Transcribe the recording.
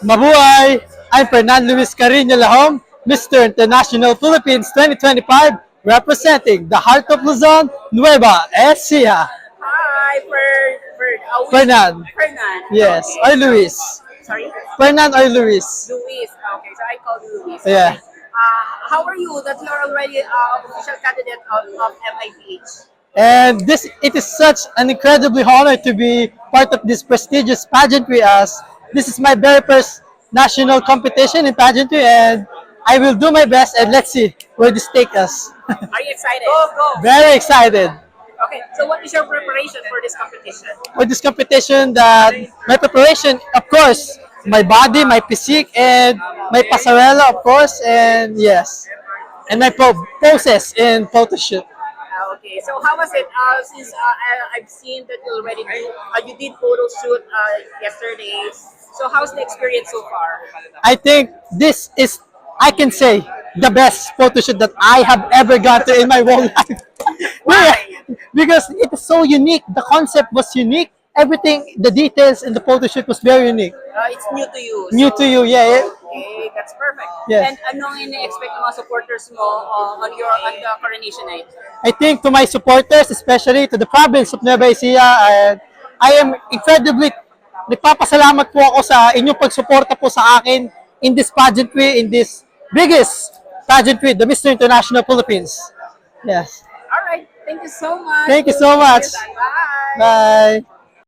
Mabuhay! I'm Fernando Luis Carino Lahom, Mr. International Philippines 2025, representing the heart of Luzon, Nueva Ecija. Hi, Fernan. Fernan. Yes, Okay. or Luis. Sorry? Fernan or Luis. Luis. Okay, so I call you Luis. Yeah. Okay. How are you that you are already official candidate of MIPH? And it is such an incredibly honor to be part of this prestigious pageantry as this is my very first national competition in pageantry and I will do my best and let's see where this takes us. Are you excited? Go, go. Very excited. Okay, so what is your preparation for this competition? For this competition that my preparation, of course, my body, my physique, and my pasarela, of course, and yes, and my poses in photo shoot. Okay, so how was it? Since I've seen that you did photo shoot yesterday. So how's the experience so far? I think this is, I can say, the best photo shoot that I have ever gone to in my whole life. Why? Because it is so unique. The concept was unique. Everything, the details in the photo shoot was very unique. It's new to you. New so, to you, yeah. Okay, that's perfect. Yes. And anong ini-expect ng mga supporters mo on the coronation night? I think to my supporters, especially to the province of Nueva Ecija, I am incredibly nagpapasalamat po ako sa inyong pagsuporta po sa akin in this pageantry, in this biggest pageantry, the Mr. International Philippines. Yes. All right. Thank you so much. Thank you so much. Bye. Bye.